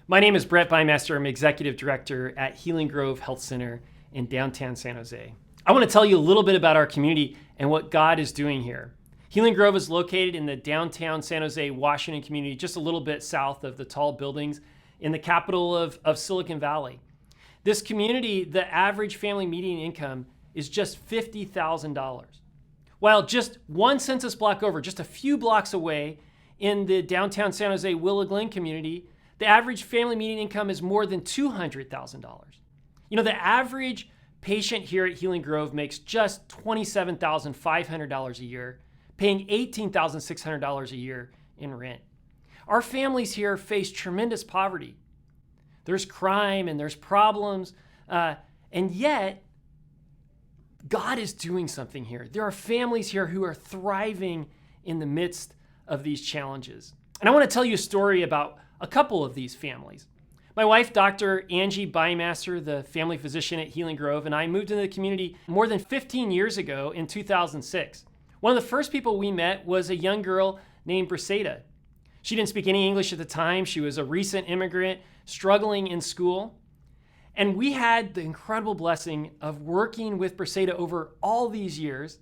My name is David Bymaster. I'm Executive Director at Healing Grove Health Center in downtown San Jose. I want to tell you a little bit about our community and what God is doing here. Healing Grove is located in the downtown San Jose, Washington community, just a little bit south of the tall buildings in the capital of Silicon Valley. This community, the average family median income is just $50,000. While just one census block over, just a few blocks away in the downtown San Jose Willow Glen community, the average family median income is more than $200,000. You know, the average patient here at Healing Grove makes just $27,500 a year, paying $18,600 a year in rent. Our families here face tremendous poverty. There's crime and there's problems, and yet God is doing something here. There are families here who are thriving in the midst of these challenges. And I want to tell you a story about a couple of these families. My wife, Dr. Angie Bymaster, the family physician at Healing Grove, and I moved into the community more than 15 years ago in 2006. One of the first people we met was a young girl named Briseida. She didn't speak any English at the time. She was a recent immigrant struggling in school. And we had the incredible blessing of working with Briseida over all these years.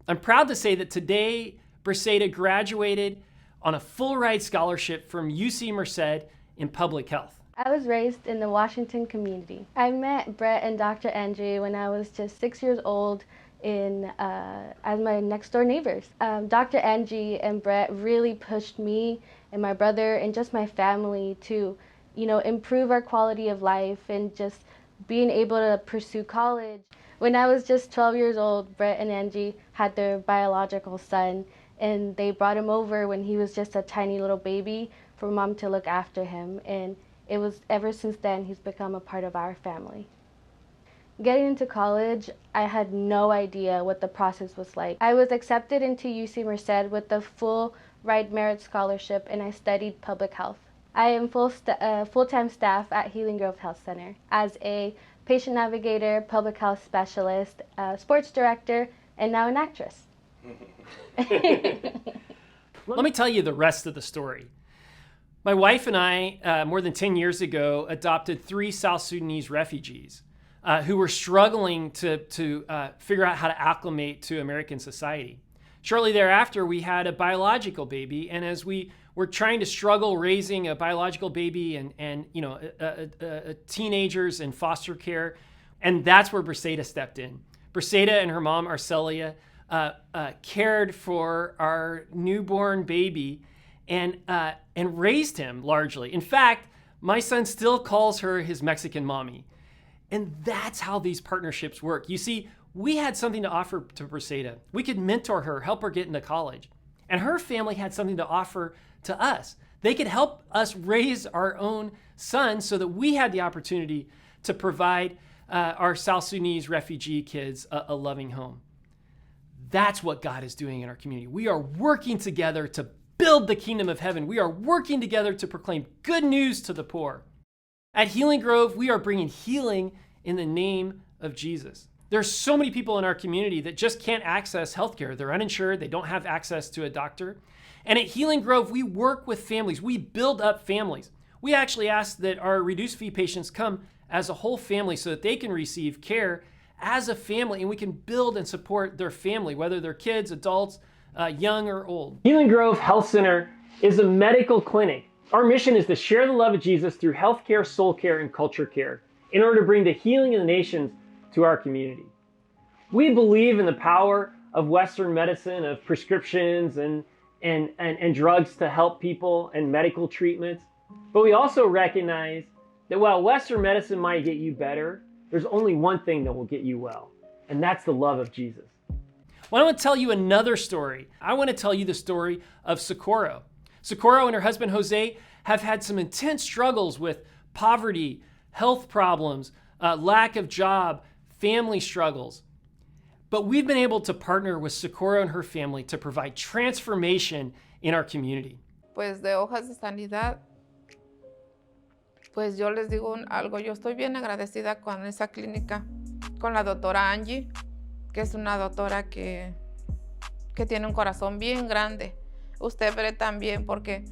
I'm proud to say that today, Briseida graduated on a full-ride scholarship from UC Merced in public health. I was raised in the Washington community. I met Brett and Dr. Angie when I was just 6 years old as my next-door neighbors. Dr. Angie and Brett really pushed me and my brother and just my family to, improve our quality of life and just being able to pursue college. When I was just 12 years old, Brett and Angie had their biological son, and they brought him over when he was just a tiny little baby for Mom to look after him. And it was ever since then he's become a part of our family. Getting into college, I had no idea what the process was like. I was accepted into UC Merced with the full ride merit scholarship, and I studied public health. I am full-time staff at Healing Grove Health Center as a patient navigator, public health specialist, sports director, and now an actress. Let me tell you the rest of the story. My wife and I, more than 10 years ago, adopted 3 South Sudanese refugees who were struggling to figure out how to acclimate to American society. Shortly thereafter, we had a biological baby, and as we were trying to struggle raising a biological baby and teenagers in foster care, and that's where Briseida stepped in. Briseida and her mom, Arcelia, cared for our newborn baby and raised him largely. In fact, my son still calls her his Mexican mommy. And that's how these partnerships work. You see, we had something to offer to Briseida. We could mentor her, help her get into college. And her family had something to offer to us. They could help us raise our own son so that we had the opportunity to provide our South Sudanese refugee kids a loving home. That's what God is doing in our community. We are working together to build the kingdom of heaven. We are working together to proclaim good news to the poor. At Healing Grove, we are bringing healing in the name of Jesus. There's so many people in our community that just can't access healthcare. They're uninsured, they don't have access to a doctor. And at Healing Grove, we work with families. We build up families. We actually ask that our reduced fee patients come as a whole family so that they can receive care as a family, and we can build and support their family, whether they're kids, adults, young or old. Healing Grove Health Center is a medical clinic. Our mission is to share the love of Jesus through healthcare, soul care, and culture care in order to bring the healing of the nations to our community. We believe in the power of Western medicine, of prescriptions and drugs to help people and medical treatments. But we also recognize that while Western medicine might get you better, there's only one thing that will get you well, and that's the love of Jesus. Well, I want to tell you another story. I want to tell you the story of Socorro. Socorro and her husband, Jose, have had some intense struggles with poverty, health problems, lack of job, family struggles. But we've been able to partner with Socorro and her family to provide transformation in our community. Pues de hojas de sanidad, pues yo les digo algo, yo estoy bien agradecida con esa clínica, con la doctora Angie, que es una doctora que tiene un corazón bien grande. Usted ve también, porque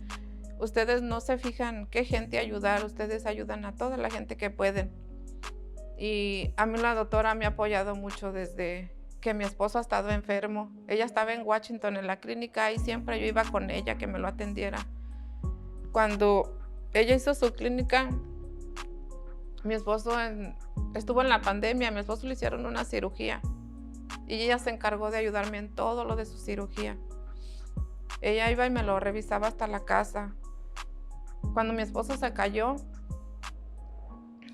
Ustedes no se fijan qué gente ayudar, ustedes ayudan a toda la gente que pueden. Y a mí la doctora me ha apoyado mucho desde que mi esposo ha estado enfermo. Ella estaba en Washington en la clínica y siempre yo iba con ella que me lo atendiera. Cuando ella hizo su clínica, mi esposo estuvo en la pandemia, a mi esposo le hicieron una cirugía y ella se encargó de ayudarme en todo lo de su cirugía. Ella iba y me lo revisaba hasta la casa. Cuando mi esposo se cayó,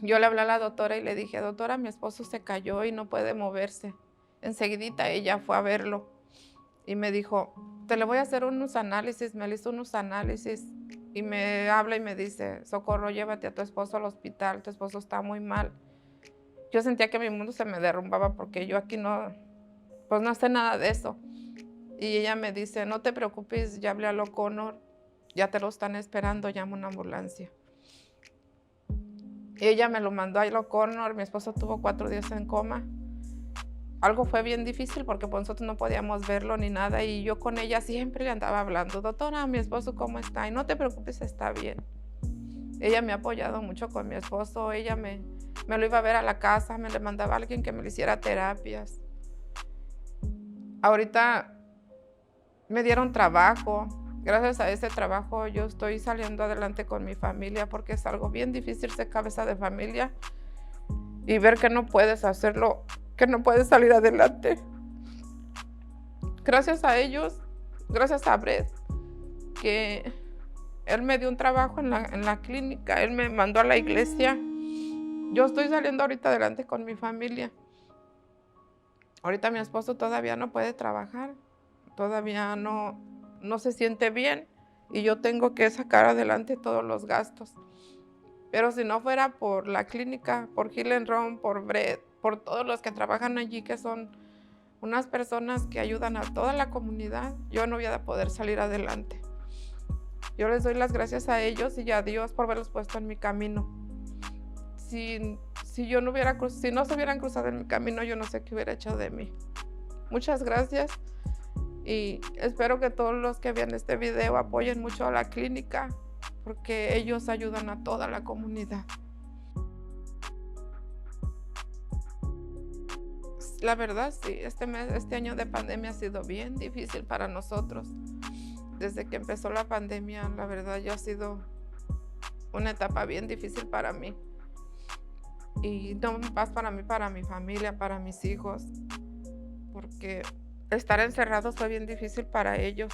yo le hablé a la doctora y le dije, doctora, mi esposo se cayó y no puede moverse. Enseguidita ella fue a verlo y me dijo, te le voy a hacer unos análisis. Me le hizo unos análisis y me habla y me dice, Socorro, llévate a tu esposo al hospital, tu esposo está muy mal. Yo sentía que mi mundo se me derrumbaba porque yo aquí no sé nada de eso. Y ella me dice, no te preocupes, ya hablé a O'Connor, ya te lo están esperando, llama una ambulancia. Ella me lo mandó a O'Connor, mi esposo tuvo 4 días en coma. Algo fue bien difícil porque pues nosotros no podíamos verlo ni nada y yo con ella siempre le andaba hablando, doctora, mi esposo ¿cómo está? Y no te preocupes, está bien. Ella me ha apoyado mucho con mi esposo, ella me lo iba a ver a la casa, me le mandaba a alguien que me le hiciera terapias. Ahorita me dieron trabajo. Gracias a ese trabajo yo estoy saliendo adelante con mi familia porque es algo bien difícil ser cabeza de familia y ver que no puedes hacerlo, que no puedes salir adelante. Gracias a ellos, gracias a Brett, que él me dio un trabajo en la clínica, él me mandó a la iglesia. Yo estoy saliendo ahorita adelante con mi familia. Ahorita mi esposo todavía no puede trabajar, todavía no se siente bien y yo tengo que sacar adelante todos los gastos. Pero si no fuera por la clínica, por Hill and Run, por Brett, por todos los que trabajan allí, que son unas personas que ayudan a toda la comunidad, yo no voy a poder salir adelante. Yo les doy las gracias a ellos y a Dios por haberlos puesto en mi camino. Si no se hubieran cruzado en mi camino, yo no sé qué hubiera hecho de mí. Muchas gracias y espero que todos los que vean este video apoyen mucho a la clínica porque ellos ayudan a toda la comunidad. La verdad, sí, este año de pandemia ha sido bien difícil para nosotros. Desde que empezó la pandemia, la verdad, ya ha sido una etapa bien difícil para mí. Y no más para mí, para mi familia, para mis hijos, porque estar encerrados fue bien difícil para ellos.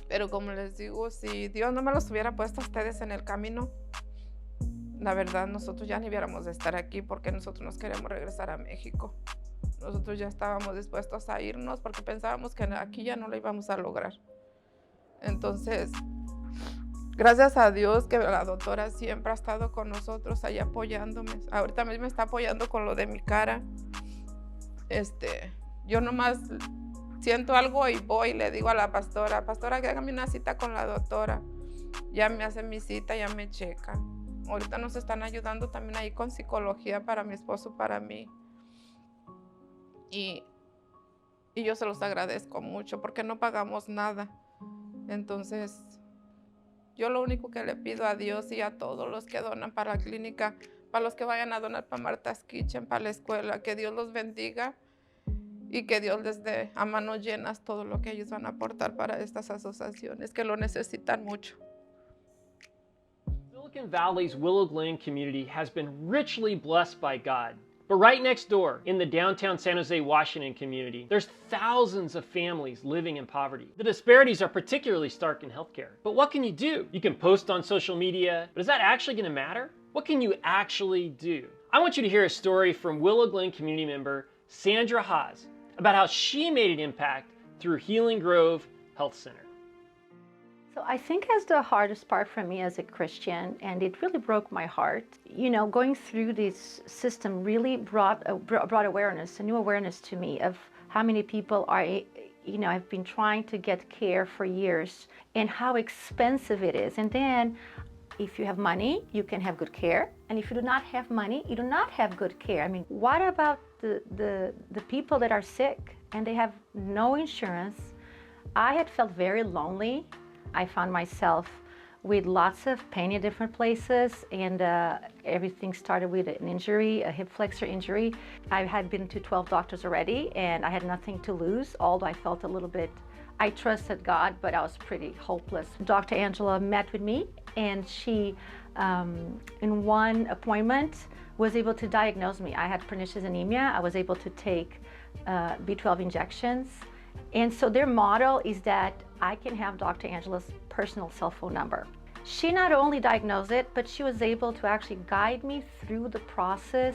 Pero como les digo, si Dios no me los hubiera puesto a ustedes en el camino, la verdad nosotros ya ni hubiéramos de estar aquí porque nosotros nos queremos regresar a México. Nosotros ya estábamos dispuestos a irnos porque pensábamos que aquí ya no lo íbamos a lograr. Entonces, gracias a Dios que la doctora siempre ha estado con nosotros ahí apoyándome. Ahorita mismo me está apoyando con lo de mi cara. Yo nomás siento algo y voy y le digo a la pastora, que hágame una cita con la doctora. Ya me hace mi cita, ya me checa. Ahorita nos están ayudando también ahí con psicología para mi esposo, para mí. Y yo se los agradezco mucho porque no pagamos nada. Entonces, yo lo único que le pido a Dios y a todos los que donan para la clínica, para los que vayan a donar para Martha's Kitchen, para la escuela, que Dios los bendiga y que Dios les dé a manos llenas todo lo que ellos van a aportar para estas asociaciones que lo necesitan mucho. Silicon Valley's Willow Glen community has been richly blessed by God. But right next door, in the downtown San Jose, Washington community, there's thousands of families living in poverty. The disparities are particularly stark in healthcare. But what can you do? You can post on social media, but is that actually going to matter? What can you actually do? I want you to hear a story from Willow Glen community member Sandra Haas about how she made an impact through Healing Grove Health Center. So I think as the hardest part for me as a Christian, and it really broke my heart, going through this system really brought awareness, a new awareness to me of how many people are, have been trying to get care for years and how expensive it is. And then if you have money, you can have good care. And if you do not have money, you do not have good care. I mean, what about the people that are sick and they have no insurance? I had felt very lonely. I found myself with lots of pain in different places, and everything started with an injury, a hip flexor injury. I had been to 12 doctors already, and I had nothing to lose, although I felt a little bit, I trusted God, but I was pretty hopeless. Dr. Angela met with me, and she, in one appointment, was able to diagnose me. I had pernicious anemia. I was able to take B12 injections. And so their model is that I can have Dr. Angela's personal cell phone number. She not only diagnosed it, but she was able to actually guide me through the process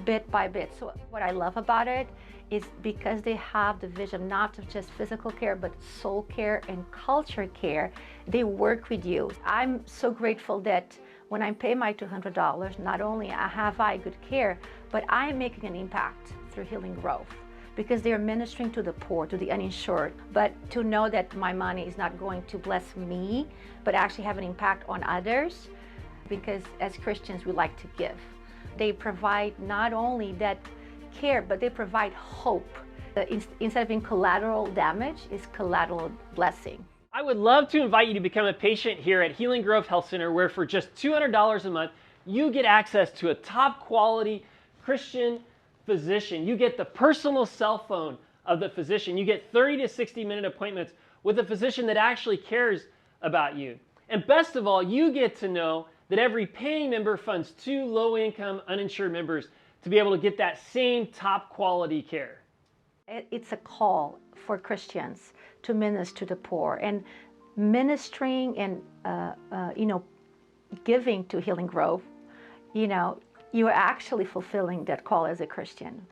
bit by bit. So what I love about it is because they have the vision not of just physical care, but soul care and culture care, they work with you. I'm so grateful that when I pay my $200, not only have I good care, but I'm making an impact through Healing Grove, because they're ministering to the poor, to the uninsured. But to know that my money is not going to bless me, but actually have an impact on others, because as Christians, we like to give. They provide not only that care, but they provide hope. Instead of being collateral damage, it's collateral blessing. I would love to invite you to become a patient here at Healing Grove Health Center, where for just $200 a month, you get access to a top quality Christian physician. You get the personal cell phone of the physician. You get 30 to 60-minute appointments with a physician that actually cares about you. And best of all, you get to know that every paying member funds 2 low-income uninsured members to be able to get that same top quality care. It's a call for Christians to minister to the poor, and ministering and giving to Healing Grove, you're actually fulfilling that call as a Christian.